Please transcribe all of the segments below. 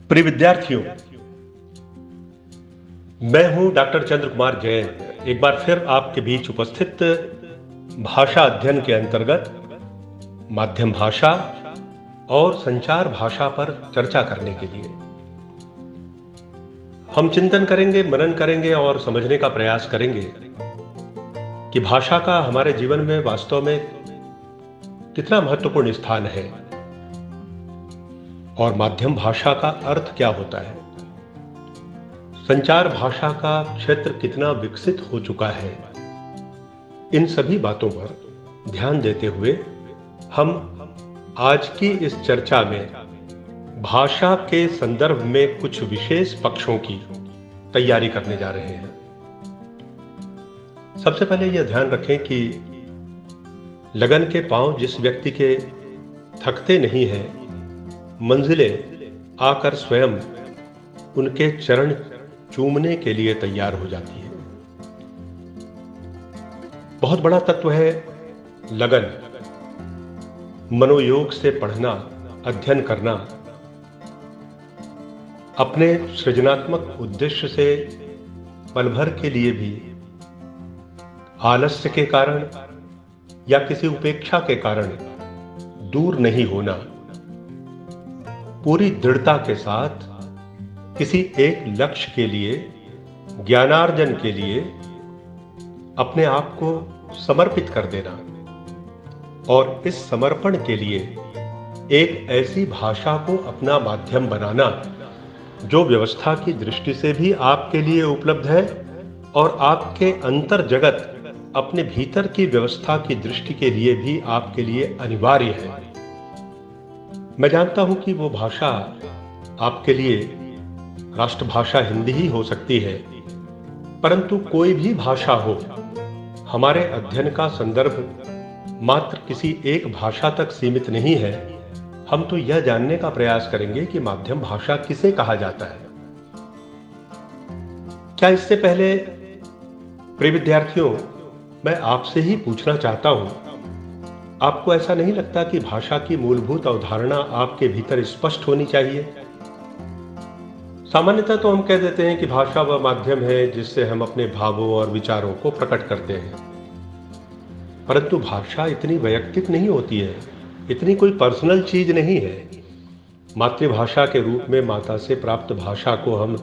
प्रिय विद्यार्थियों, मैं हूं डॉक्टर चंद्र कुमार जैन। एक बार फिर आपके बीच उपस्थित भाषा अध्ययन के अंतर्गत माध्यम भाषा और संचार भाषा पर चर्चा करने के लिए हम चिंतन करेंगे, मनन करेंगे और समझने का प्रयास करेंगे कि भाषा का हमारे जीवन में वास्तव में कितना महत्वपूर्ण स्थान है और माध्यम भाषा का अर्थ क्या होता है। संचार भाषा का क्षेत्र कितना विकसित हो चुका है। इन सभी बातों पर ध्यान देते हुए हम आज की इस चर्चा में भाषा के संदर्भ में कुछ विशेष पक्षों की तैयारी करने जा रहे हैं। सबसे पहले यह ध्यान रखें कि लगन के पांव जिस व्यक्ति के थकते नहीं हैं, मंजिलें आकर स्वयं उनके चरण चूमने के लिए तैयार हो जाती है। बहुत बड़ा तत्व है लगन। मनोयोग से पढ़ना, अध्ययन करना, अपने सृजनात्मक उद्देश्य से पल भर के लिए भी आलस्य के कारण या किसी उपेक्षा के कारण दूर नहीं होना, पूरी दृढ़ता के साथ किसी एक लक्ष्य के लिए, ज्ञानार्जन के लिए अपने आप को समर्पित कर देना और इस समर्पण के लिए एक ऐसी भाषा को अपना माध्यम बनाना जो व्यवस्था की दृष्टि से भी आपके लिए उपलब्ध है और आपके अंतर जगत अपने भीतर की व्यवस्था की दृष्टि के लिए भी आपके लिए अनिवार्य है। मैं जानता हूं कि वो भाषा आपके लिए राष्ट्रभाषा हिंदी ही हो सकती है, परंतु कोई भी भाषा हो, हमारे अध्ययन का संदर्भ मात्र किसी एक भाषा तक सीमित नहीं है। हम तो यह जानने का प्रयास करेंगे कि माध्यम भाषा किसे कहा जाता है। क्या इससे पहले प्रिय विद्यार्थियों, मैं आपसे ही पूछना चाहता हूं, आपको ऐसा नहीं लगता कि भाषा की मूलभूत अवधारणा आपके भीतर स्पष्ट होनी चाहिए? सामान्यतः तो हम कह देते हैं कि भाषा वह माध्यम है जिससे हम अपने भावों और विचारों को प्रकट करते हैं, परंतु भाषा इतनी वैयक्तिक नहीं होती है, इतनी कोई पर्सनल चीज नहीं है। मातृभाषा के रूप में माता से प्राप्त भाषा को हम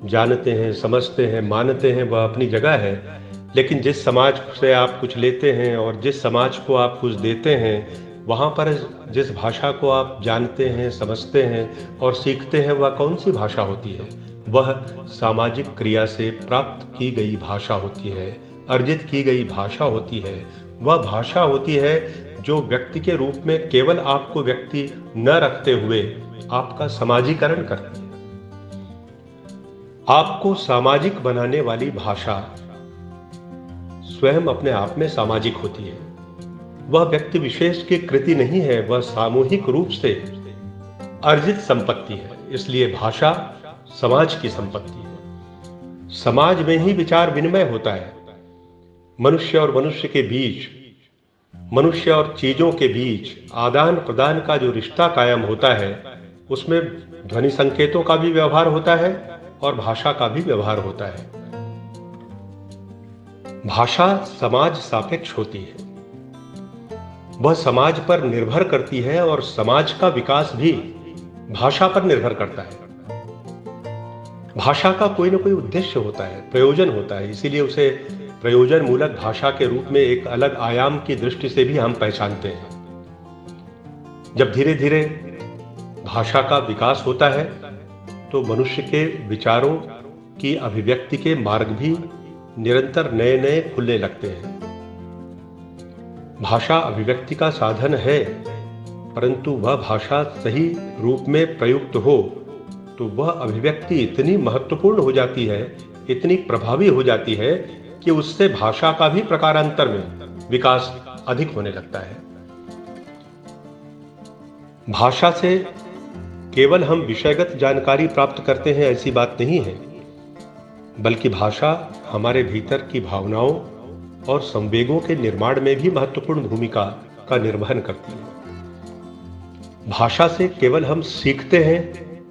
जानते हैं, समझते हैं, मानते हैं, वह अपनी जगह है। लेकिन जिस समाज से आप कुछ लेते हैं और जिस समाज को आप कुछ देते हैं, वहाँ पर जिस भाषा को आप जानते हैं, समझते हैं और सीखते हैं, वह कौन सी भाषा होती है? वह सामाजिक क्रिया से प्राप्त की गई भाषा होती है, अर्जित की गई भाषा होती है। वह भाषा होती है जो व्यक्ति के रूप में केवल आपको व्यक्ति न रखते हुए आपका समाजीकरण करती है। आपको सामाजिक बनाने वाली भाषा स्वयं अपने आप में सामाजिक होती है। वह व्यक्ति विशेष की कृति नहीं है, वह सामूहिक रूप से अर्जित संपत्ति है। इसलिए भाषा समाज की संपत्ति है। समाज में ही विचार विनिमय होता है। मनुष्य और मनुष्य के बीच, मनुष्य और चीजों के बीच आदान प्रदान का जो रिश्ता कायम होता है, उसमें ध्वनि संकेतों का भी व्यवहार होता है और भाषा का भी व्यवहार होता है। भाषा समाज सापेक्ष होती है। वह समाज पर निर्भर करती है और समाज का विकास भी भाषा पर निर्भर करता है। भाषा का कोई ना कोई उद्देश्य होता है, प्रयोजन होता है, इसीलिए उसे प्रयोजन मूलक भाषा के रूप में एक अलग आयाम की दृष्टि से भी हम पहचानते हैं। जब धीरे धीरे भाषा का विकास होता है तो मनुष्य के विचारों की अभिव्यक्ति के मार्ग भी निरंतर नए नए खुलने लगते हैं। भाषा अभिव्यक्ति का साधन है, परंतु वह भाषा सही रूप में प्रयुक्त हो तो वह अभिव्यक्ति इतनी महत्वपूर्ण हो जाती है, इतनी प्रभावी हो जाती है कि उससे भाषा का भी प्रकारांतर में विकास अधिक होने लगता है। भाषा से केवल हम विषयगत जानकारी प्राप्त करते हैं ऐसी बात नहीं है, बल्कि भाषा हमारे भीतर की भावनाओं और संवेगों के निर्माण में भी महत्वपूर्ण भूमिका का निर्वहन करती है। भाषा से केवल हम सीखते हैं,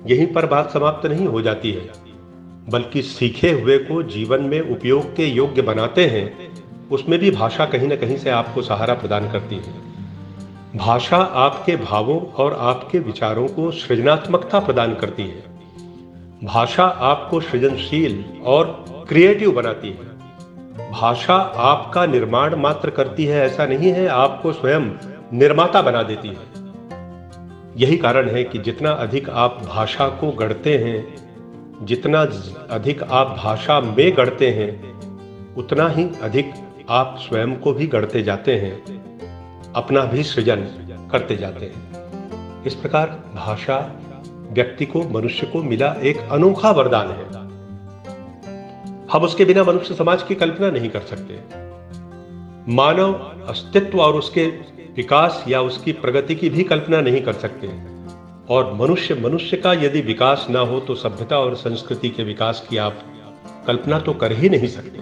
यहीं पर बात समाप्त नहीं हो जाती है, बल्कि सीखे हुए को जीवन में उपयोग के योग्य बनाते हैं, उसमें भी भाषा कहीं न कहीं से आपको सहारा प्रदान करती है। भाषा आपके भावों और आपके विचारों को सृजनात्मकता प्रदान करती है। भाषा आपको सृजनशील और क्रिएटिव बनाती है। भाषा आपका निर्माण मात्र करती है ऐसा नहीं है, आपको स्वयं निर्माता बना देती है। यही कारण है कि जितना अधिक आप भाषा को गढ़ते हैं, जितना अधिक आप भाषा में गढ़ते हैं, उतना ही अधिक आप स्वयं को भी गढ़ते जाते हैं, अपना भी सृजन करते जाते हैं। इस प्रकार भाषा व्यक्ति को, मनुष्य को मिला एक अनोखा वरदान है। हम उसके बिना मनुष्य समाज की कल्पना नहीं कर सकते। मानव अस्तित्व और उसके विकास या उसकी प्रगति की भी कल्पना नहीं कर सकते। और मनुष्य का यदि विकास ना हो तो सभ्यता और संस्कृति के विकास की आप कल्पना तो कर ही नहीं सकते।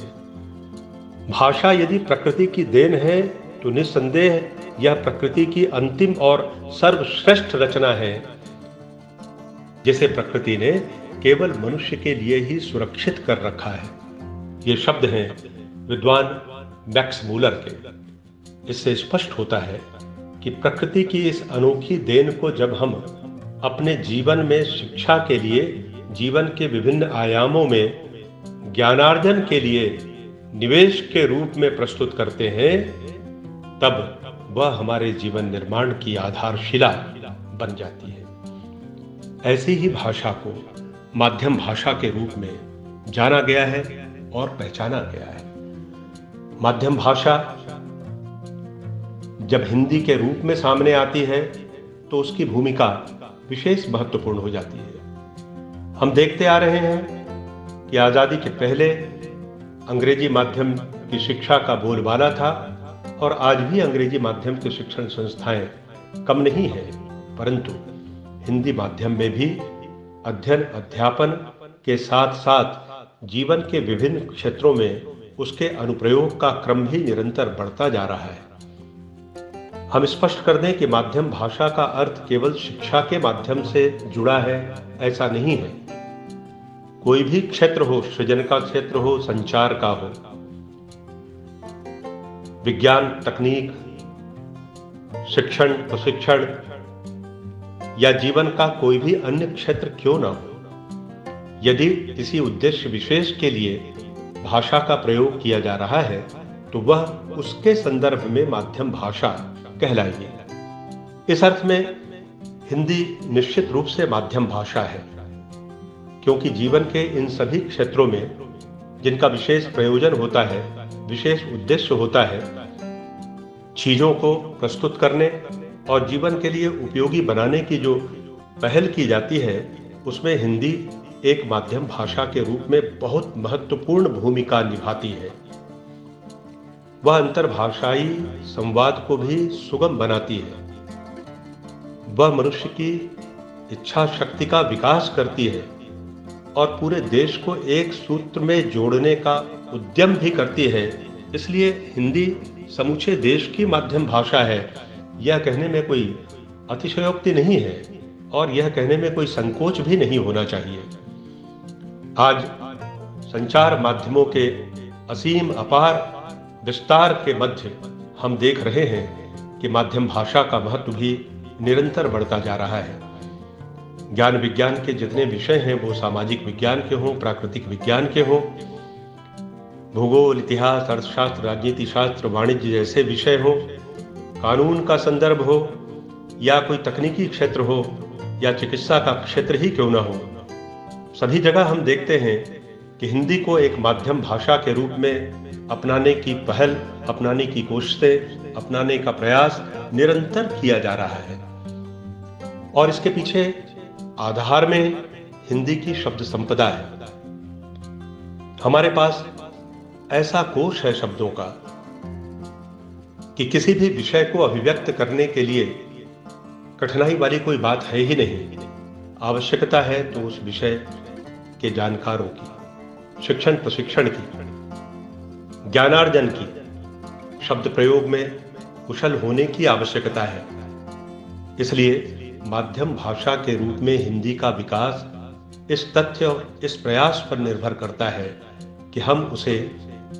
भाषा यदि प्रकृति की देन है तो निस्संदेह यह प्रकृति की अंतिम और सर्वश्रेष्ठ रचना है, जिसे प्रकृति ने केवल मनुष्य के लिए ही सुरक्षित कर रखा है। ये शब्द हैं विद्वान मैक्स मूलर के। इससे स्पष्ट होता है कि प्रकृति की इस अनोखी देन को जब हम अपने जीवन में शिक्षा के लिए, जीवन के विभिन्न आयामों में ज्ञानार्जन के लिए निवेश के रूप में प्रस्तुत करते हैं, तब वह हमारे जीवन निर्माण की आधारशिला बन जाती है। ऐसी ही भाषा को माध्यम भाषा के रूप में जाना गया है और पहचाना गया है। माध्यम भाषा जब हिंदी के रूप में सामने आती है तो उसकी भूमिका विशेष महत्वपूर्ण हो जाती है। हम देखते आ रहे हैं कि आजादी के पहले अंग्रेजी माध्यम की शिक्षा का बोलबाला था और आज भी अंग्रेजी माध्यम की शिक्षण संस्थाएं कम नहीं है, परंतु हिंदी माध्यम में भी अध्ययन अध्यापन के साथ साथ जीवन के विभिन्न क्षेत्रों में उसके अनुप्रयोग का क्रम भी निरंतर बढ़ता जा रहा है। हम स्पष्ट कर दें कि माध्यम भाषा का अर्थ केवल शिक्षा के माध्यम से जुड़ा है ऐसा नहीं है। कोई भी क्षेत्र हो, सृजन का क्षेत्र हो, संचार का हो, विज्ञान, तकनीक, शिक्षण, प्रशिक्षण या जीवन का कोई भी अन्य क्षेत्र क्यों ना हो, यदि किसी उद्देश्य विशेष के लिए भाषा का प्रयोग किया जा रहा है तो वह उसके संदर्भ में माध्यम भाषा कहलाएगी। इस अर्थ में हिंदी निश्चित रूप से माध्यम भाषा है, क्योंकि जीवन के इन सभी क्षेत्रों में जिनका विशेष प्रयोजन होता है, विशेष उद्देश्य होता है, चीजों को प्रस्तुत करने और जीवन के लिए उपयोगी बनाने की जो पहल की जाती है, उसमें हिंदी एक माध्यम भाषा के रूप में बहुत महत्वपूर्ण भूमिका निभाती है। वह अंतर्भाषाई संवाद को भी सुगम बनाती है। वह मनुष्य की इच्छा शक्ति का विकास करती है और पूरे देश को एक सूत्र में जोड़ने का उद्यम भी करती है। इसलिए हिंदी समूचे देश की माध्यम भाषा है, यह कहने में कोई अतिशयोक्ति नहीं है और यह कहने में कोई संकोच भी नहीं होना चाहिए। आज संचार माध्यमों के असीम अपार विस्तार के मध्य हम देख रहे हैं कि माध्यम भाषा का महत्व भी निरंतर बढ़ता जा रहा है। ज्ञान विज्ञान के जितने विषय हैं, वो सामाजिक विज्ञान के हों, प्राकृतिक विज्ञान के हों, भूगोल, इतिहास, अर्थशास्त्र, राजनीति शास्त्र, वाणिज्य जैसे विषय हो, कानून का संदर्भ हो या कोई तकनीकी क्षेत्र हो या चिकित्सा का क्षेत्र ही क्यों ना हो, सभी जगह हम देखते हैं कि हिंदी को एक माध्यम भाषा के रूप में अपनाने की पहल, अपनाने की कोशिशें, अपनाने का प्रयास निरंतर किया जा रहा है। और इसके पीछे आधार में हिंदी की शब्द संपदा है। हमारे पास ऐसा कोश है शब्दों का कि किसी भी विषय को अभिव्यक्त करने के लिए कठिनाई वाली कोई बात है ही नहीं। आवश्यकता है तो उस विषय के जानकारों की, शिक्षण प्रशिक्षण की, ज्ञानार्जन की, शब्द प्रयोग में कुशल होने की आवश्यकता है। इसलिए माध्यम भाषा के रूप में हिंदी का विकास इस तथ्य और इस प्रयास पर निर्भर करता है कि हम उसे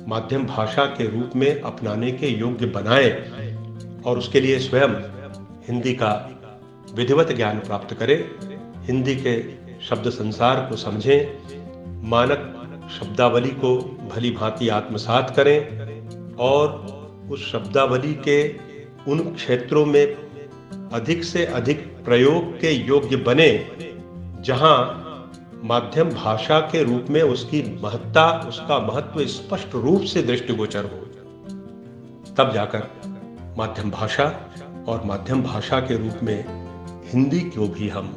माध्यम भाषा के रूप में अपनाने के योग्य बनाएं और उसके लिए स्वयं हिंदी का विधिवत ज्ञान प्राप्त करें, हिंदी के शब्द संसार को समझें, मानक शब्दावली को भली भांति आत्मसात करें और उस शब्दावली के उन क्षेत्रों में अधिक से अधिक प्रयोग के योग्य बने जहां माध्यम भाषा के रूप में उसकी महत्ता, उसका महत्व स्पष्ट रूप से दृष्टिगोचर हो। तब जाकर माध्यम भाषा और माध्यम भाषा के रूप में हिंदी को भी हम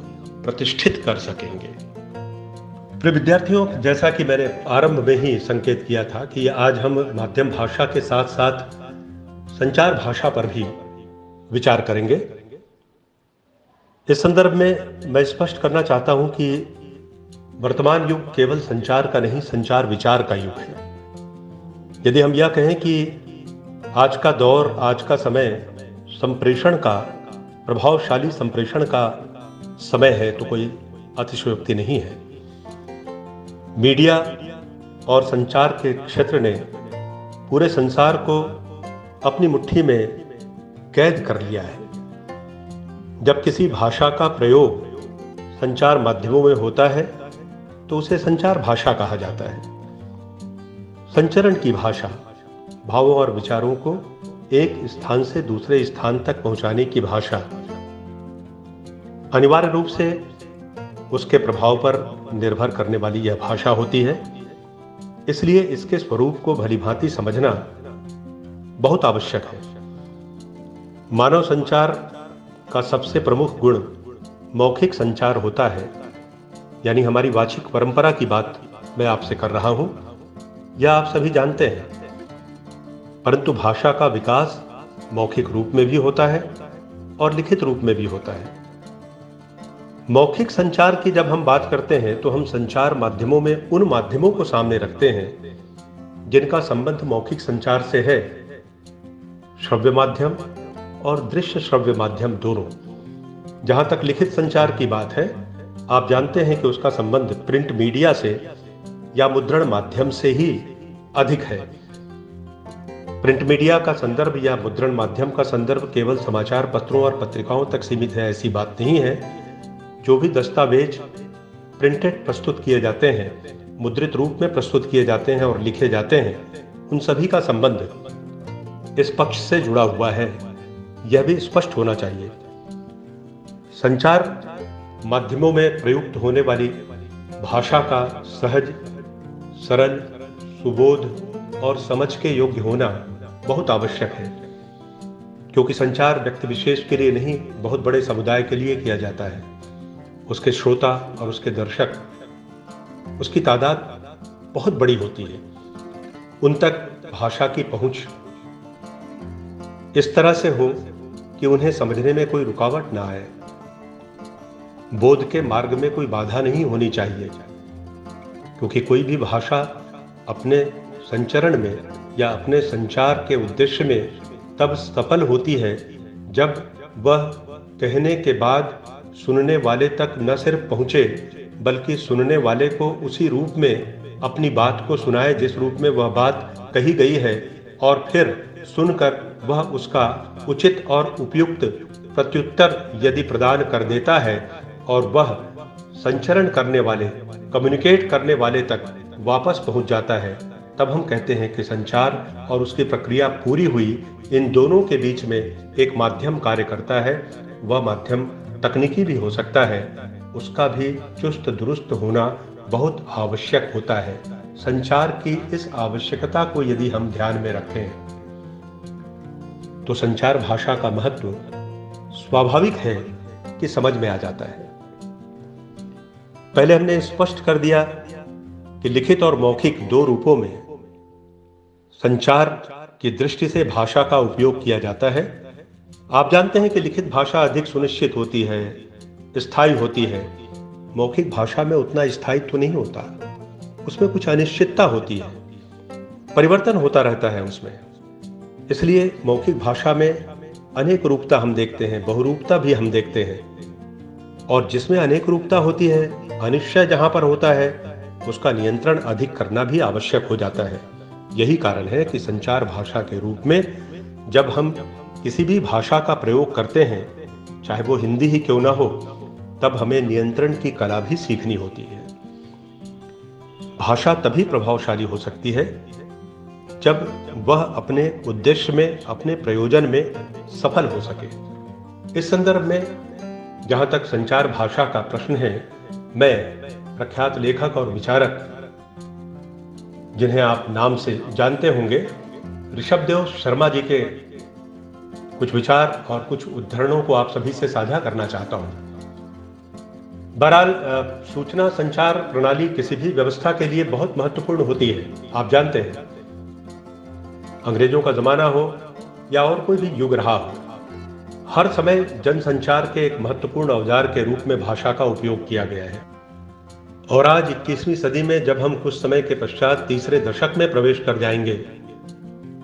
प्रतिष्ठित कर सकेंगे। प्रिय विद्यार्थियों, जैसा कि मैंने आरंभ में ही संकेत किया था कि आज हम माध्यम भाषा के साथ साथ संचार भाषा पर भी विचार करेंगे। इस संदर्भ में मैं स्पष्ट करना चाहता हूं कि वर्तमान युग केवल संचार का नहीं, संचार विचार का युग है। यदि हम यह कहें कि आज का दौर, आज का समय संप्रेषण का, प्रभावशाली संप्रेषण का समय है, तो कोई अतिशयोक्ति नहीं है। मीडिया और संचार के क्षेत्र ने पूरे संसार को अपनी मुट्ठी में कैद कर लिया है। जब किसी भाषा का प्रयोग संचार माध्यमों में होता है तो उसे संचार भाषा कहा जाता है। संचरण की भाषा भावों और विचारों को एक स्थान से दूसरे स्थान तक पहुंचाने की भाषा अनिवार्य रूप से उसके प्रभाव पर निर्भर करने वाली यह भाषा होती है। इसलिए इसके स्वरूप को भलीभांति समझना बहुत आवश्यक है। मानव संचार का सबसे प्रमुख गुण मौखिक संचार होता है, यानी हमारी वाचिक परंपरा की बात मैं आपसे कर रहा हूं, यह आप सभी जानते हैं। परंतु भाषा का विकास मौखिक रूप में भी होता है और लिखित रूप में भी होता है। मौखिक संचार की जब हम बात करते हैं तो हम संचार माध्यमों में उन माध्यमों को सामने रखते हैं जिनका संबंध मौखिक संचार से है, श्रव्य माध्यम और दृश्य श्रव्य माध्यम दोनों। जहां तक लिखित संचार की बात है, आप जानते हैं कि उसका संबंध प्रिंट मीडिया से या मुद्रण माध्यम से ही अधिक है। प्रिंट मीडिया का संदर्भ या मुद्रण माध्यम का संदर्भ केवल समाचार पत्रों और पत्रिकाओं तक सीमित है, ऐसी बात नहीं है। जो भी दस्तावेज प्रिंटेड प्रस्तुत किए जाते हैं, मुद्रित रूप में प्रस्तुत किए जाते हैं और लिखे जाते हैं, उन सभी का संबंध इस पक्ष से जुड़ा हुआ है, यह भी स्पष्ट होना चाहिए। संचार माध्यमों में प्रयुक्त होने वाली भाषा का सहज, सरल, सुबोध और समझ के योग्य होना बहुत आवश्यक है, क्योंकि संचार व्यक्ति विशेष के लिए नहीं, बहुत बड़े समुदाय के लिए किया जाता है। उसके श्रोता और उसके दर्शक, उसकी तादाद बहुत बड़ी होती है। उन तक भाषा की पहुंच इस तरह से हो कि उन्हें समझने में कोई रुकावट ना आए, बोध के मार्ग में कोई बाधा नहीं होनी चाहिए, क्योंकि कोई भी भाषा अपने संचरण में या अपने संचार के उद्देश्य में तब सफल होती है जब वह कहने के बाद सुनने वाले तक न सिर्फ पहुंचे, बल्कि सुनने वाले को उसी रूप में अपनी बात को सुनाए जिस रूप में वह बात कही गई है, और फिर सुनकर वह उसका उचित और उपयुक्त प्रत्युत्तर यदि प्रदान कर देता है और वह संचरण करने वाले, कम्युनिकेट करने वाले तक वापस पहुंच जाता है, तब हम कहते हैं कि संचार और उसकी प्रक्रिया पूरी हुई। इन दोनों के बीच में एक माध्यम कार्य करता है। वह माध्यम तकनीकी भी हो सकता है, उसका भी चुस्त दुरुस्त होना बहुत आवश्यक होता है। संचार की इस आवश्यकता को यदि हम ध्यान में रखें तो संचार भाषा का महत्व स्वाभाविक है कि समझ में आ जाता है। पहले हमने स्पष्ट कर दिया कि लिखित और मौखिक दो रूपों में संचार की दृष्टि से भाषा का उपयोग किया जाता है। आप जानते हैं कि लिखित भाषा अधिक सुनिश्चित होती है, स्थायी होती है। मौखिक भाषा में उतना स्थायित्व नहीं होता, उसमें कुछ अनिश्चितता होती है, परिवर्तन होता रहता है उसमें। इसलिए मौखिक भाषा में अनेक रूपता हम देखते हैं, बहुरूपता भी हम देखते हैं। और जिसमें अनेक रूपता होती है, अनिश्चय जहां पर होता है, उसका नियंत्रण अधिक करना भी आवश्यक हो जाता है। यही कारण है कि संचार भाषा के रूप में जब हम किसी भी भाषा का प्रयोग करते हैं, चाहे वो हिंदी ही क्यों ना हो, तब हमें नियंत्रण की कला भी सीखनी होती है। भाषा तभी प्रभावशाली हो सकती है जब वह अपने उद्देश्य में, अपने प्रयोजन में सफल हो सके। इस संदर्भ में जहां तक संचार भाषा का प्रश्न है, मैं प्रख्यात लेखक और विचारक, जिन्हें आप नाम से जानते होंगे, ऋषभदेव शर्मा जी के कुछ विचार और कुछ उद्धरणों को आप सभी से साझा करना चाहता हूं। बहरहाल, सूचना संचार प्रणाली किसी भी व्यवस्था के लिए बहुत महत्वपूर्ण होती है। आप जानते हैं, अंग्रेजों का जमाना हो या और कोई भी युग रहा हो, हर समय जनसंचार के एक महत्वपूर्ण औजार के रूप में भाषा का उपयोग किया गया है। और आज 21वीं सदी में जब हम कुछ समय के पश्चात तीसरे दशक में प्रवेश कर जाएंगे,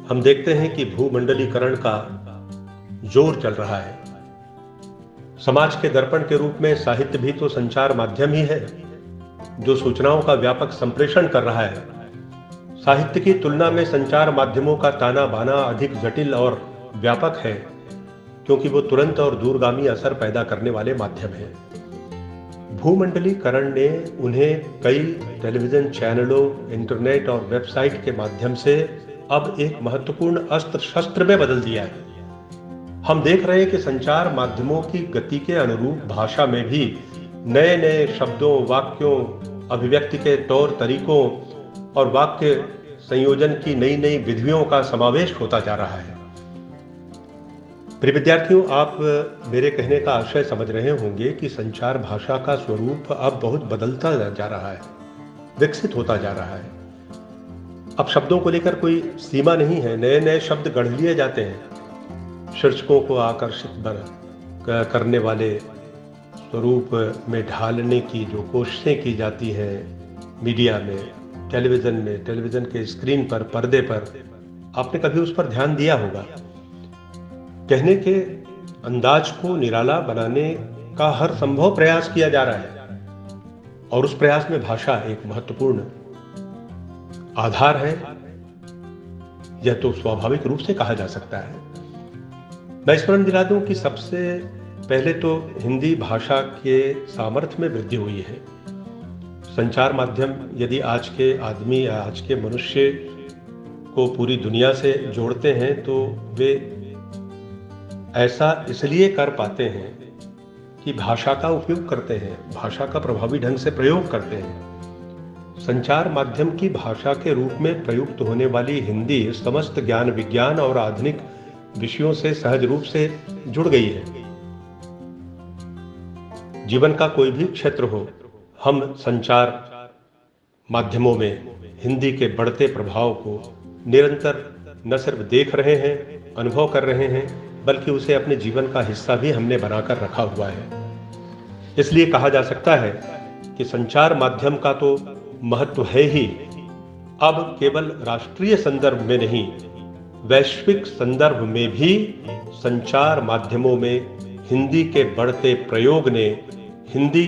हम देखते हैं कि भूमंडलीकरण का जोर चल रहा है। समाज के दर्पण के रूप में साहित्य भी तो संचार माध्यम ही है, जो सूचनाओं का व्यापक संप्रेषण कर रहा है। साहित्य की तुलना में संचार माध्यमों का ताना बाना अधिक जटिल और व्यापक है, क्योंकि वो तुरंत और दूरगामी असर पैदा करने वाले माध्यम हैं। भूमंडलीकरण ने उन्हें कई टेलीविजन चैनलों, इंटरनेट और वेबसाइट के माध्यम से अब एक महत्वपूर्ण अस्त्र शस्त्र में बदल दिया है। हम देख रहे हैं कि संचार माध्यमों की गति के अनुरूप भाषा में भी नए नए शब्दों, वाक्यों, अभिव्यक्ति के तौर तरीकों और वाक्य संयोजन की नई नई विधियों का समावेश होता जा रहा है। प्रिय विद्यार्थियों, आप मेरे कहने का आशय समझ रहे होंगे कि संचार भाषा का स्वरूप अब बहुत बदलता जा रहा है, विकसित होता जा रहा है। अब शब्दों को लेकर कोई सीमा नहीं है, नए नए शब्द गढ़ लिए जाते हैं। शीर्षकों को आकर्षित करने वाले स्वरूप में ढालने की जो कोशिशें की जाती हैं मीडिया में, टेलीविज़न के स्क्रीन पर, पर्दे पर, आपने कभी उस पर ध्यान दिया होगा। कहने के अंदाज को निराला बनाने का हर संभव प्रयास किया जा रहा है, और उस प्रयास में भाषा एक महत्वपूर्ण आधार है। यह तो स्वाभाविक रूप से कहा जा सकता है। मैं स्मरण दिला दूं कि सबसे पहले तो हिंदी भाषा के सामर्थ्य में वृद्धि हुई है। संचार माध्यम यदि आज के आदमी या आज के मनुष्य को पूरी दुनिया से जोड़ते हैं, तो वे ऐसा इसलिए कर पाते हैं कि भाषा का उपयोग करते हैं, भाषा का प्रभावी ढंग से प्रयोग करते हैं। संचार माध्यम की भाषा के रूप में प्रयुक्त होने वाली हिंदी समस्त ज्ञान, विज्ञान और आधुनिक विषयों से सहज रूप से जुड़ गई है। जीवन का कोई भी क्षेत्र हो, हम संचार माध्यमों में हिंदी के बढ़ते प्रभाव को निरंतर न सिर्फ देख रहे हैं, अनुभव कर रहे हैं, बल्कि उसे अपने जीवन का हिस्सा भी हमने बनाकर रखा हुआ है। इसलिए कहा जा सकता है कि संचार माध्यम का तो महत्व है ही, अब केवल राष्ट्रीय संदर्भ में नहीं, वैश्विक संदर्भ में भी संचार माध्यमों में हिंदी के बढ़ते प्रयोग ने हिंदी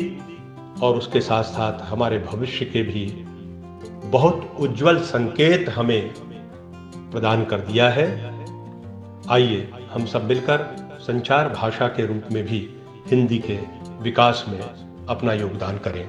और उसके साथ साथ हमारे भविष्य के भी बहुत उज्जवल संकेत हमें प्रदान कर दिया है। आइए हम सब मिलकर संचार भाषा के रूप में भी हिंदी के विकास में अपना योगदान करें।